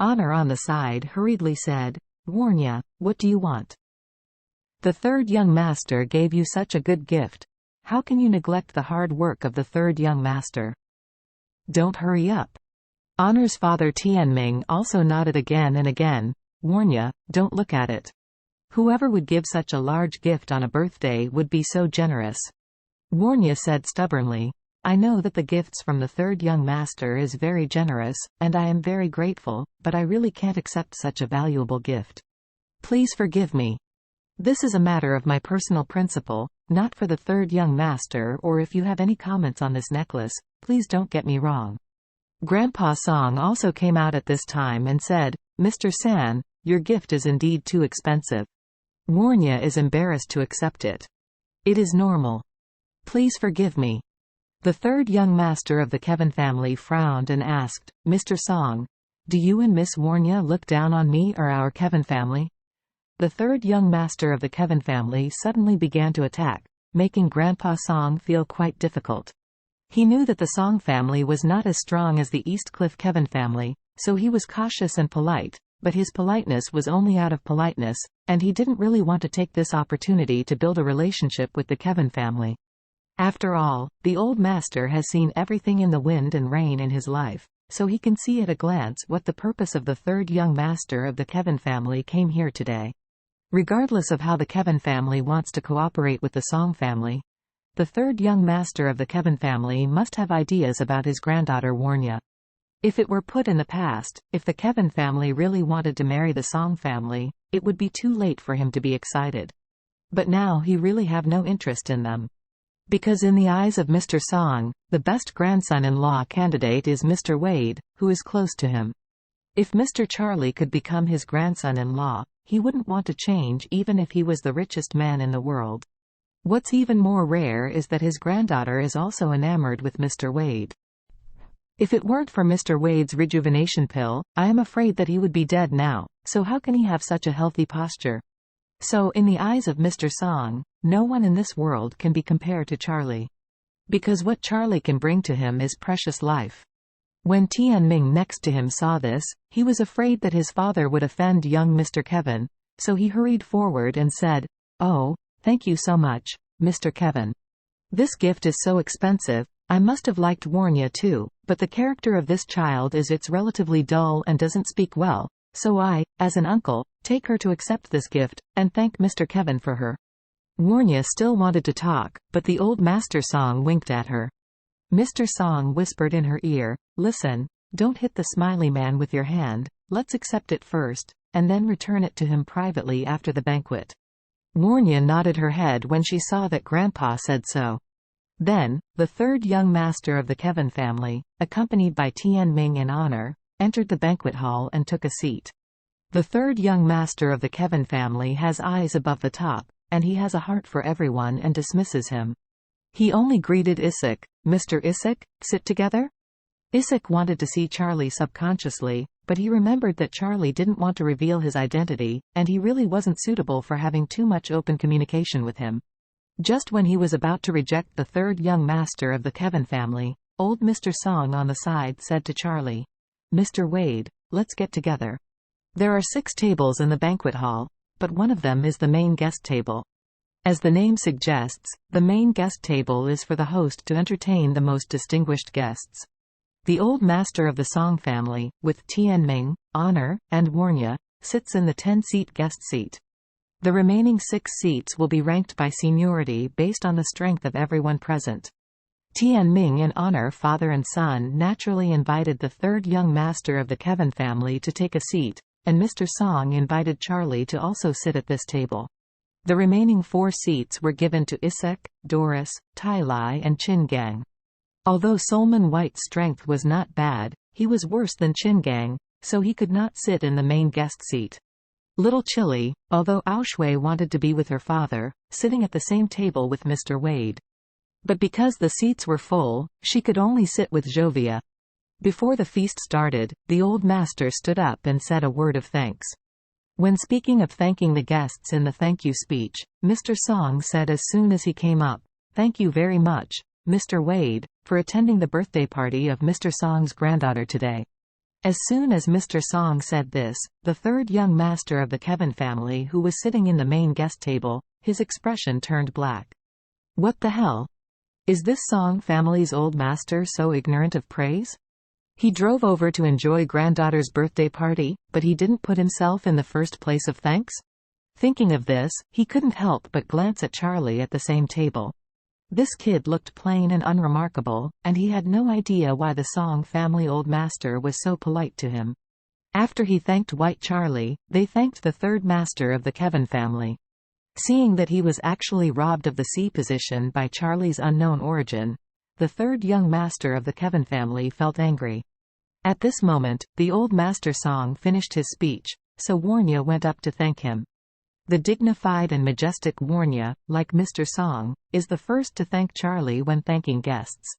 Honor on the side hurriedly said, "Warnya, what do you want? The third young master gave you such a good gift. How can you neglect the hard work of the third young master? Don't hurry up." Honor's father Tianming also nodded again and again. "Warnya, don't look at it. Whoever would give such a large gift on a birthday would be so generous." Warnya said stubbornly, "I know that the gifts from the third young master is very generous, and I am very grateful, but I really can't accept such a valuable gift. Please forgive me. This is a matter of my personal principle, not for the third young master, or if you have any comments on this necklace, please don't get me wrong." Grandpa Song also came out at this time and said, "Mr. San, your gift is indeed too expensive. Warnya is embarrassed to accept it. It is normal. Please forgive me." The third young master of the Kevin family frowned and asked, "Mr. Song, do you and Miss Warnya look down on me or our Kevin family?" The third young master of the Kevin family suddenly began to attack, making Grandpa Song feel quite difficult. He knew that the Song family was not as strong as the East Cliff Kevin family, so he was cautious and polite, but his politeness was only out of politeness, and he didn't really want to take this opportunity to build a relationship with the Kevin family. After all, the old master has seen everything in the wind and rain in his life, so he can see at a glance what the purpose of the third young master of the Kevin family came here today. Regardless of how the Kevin family wants to cooperate with the Song family, the third young master of the Kevin family must have ideas about his granddaughter Warnya. If it were put in the past, if the Kevin family really wanted to marry the Song family, it would be too late for him to be excited. But now he really have no interest in them. Because in the eyes of Mr. Song, the best grandson-in-law candidate is Mr. Wade, who is close to him. If Mr. Charlie could become his grandson-in-law, he wouldn't want to change even if he was the richest man in the world. What's even more rare is that his granddaughter is also enamored with Mr. Wade. If it weren't for Mr. Wade's rejuvenation pill, I am afraid that he would be dead now, so how can he have such a healthy posture? So in the eyes of Mr. Song, no one in this world can be compared to Charlie. Because what Charlie can bring to him is precious life. When Tianming next to him saw this, he was afraid that his father would offend young Mr. Kevin, so he hurried forward and said, "Oh, thank you so much, Mr. Kevin. This gift is so expensive. I must have liked Warnya too, but the character of this child is it's relatively dull and doesn't speak well, so I, as an uncle, take her to accept this gift, and thank Mr. Kevin for her." Warnya still wanted to talk, but the old Master Song winked at her. Mr. Song whispered in her ear, "Listen, don't hit the smiley man with your hand, let's accept it first, and then return it to him privately after the banquet." Warnya nodded her head when she saw that Grandpa said so. Then, the third young master of the Kevin family, accompanied by Tianming and Honor, entered the banquet hall and took a seat. The third young master of the Kevin family has eyes above the top, and he has a heart for everyone and dismisses him. He only greeted Isaac, "Mr. Isaac, sit together?" Isaac wanted to see Charlie subconsciously, but he remembered that Charlie didn't want to reveal his identity, and he really wasn't suitable for having too much open communication with him. Just when he was about to reject the third young master of the Kevin family, old Mr. Song on the side said to Charlie, "Mr. Wade, let's get together. There are 6 tables in the banquet hall, but one of them is the main guest table. As the name suggests, the main guest table is for the host to entertain the most distinguished guests. The old master of the Song family, with Tianming, Honor, and Warnya, sits in the 10-seat guest seat. The remaining 6 seats will be ranked by seniority based on the strength of everyone present. Tianming and Honor, father and son, naturally invited the third young master of the Kevin family to take a seat, and Mr. Song invited Charlie to also sit at this table. The remaining 4 seats were given to Isaac, Doris, Tai Lai and Chin Gang. Although Solomon White's strength was not bad, he was worse than Chin Gang, so he could not sit in the main guest seat. Little Chili, although Aoshui wanted to be with her father, sitting at the same table with Mr. Wade. But because the seats were full, she could only sit with Jovia. Before the feast started, the old master stood up and said a word of thanks. When speaking of thanking the guests in the thank you speech, Mr. Song said as soon as he came up, "Thank you very much, Mr. Wade, for attending the birthday party of Mr. Song's granddaughter today. As soon as Mr. Song said this, the third young master of the Kevin family, who was sitting in the main guest table, his expression turned black. What the hell? Is this Song family's old master so ignorant of praise? He drove over to enjoy granddaughter's birthday party, but he didn't put himself in the first place of thanks? Thinking of this, he couldn't help but glance at Charlie at the same table. This kid looked plain and unremarkable, and he had no idea why the Song family old master was so polite to him. After he thanked White Charlie, they thanked the third master of the Kevin family. Seeing that he was actually robbed of the C position by Charlie's unknown origin, the third young master of the Kevin family felt angry. At this moment, the old master Song finished his speech, so Warnya went up to thank him. The dignified and majestic Warnya, like Mr. Song, is the first to thank Charlie when thanking guests.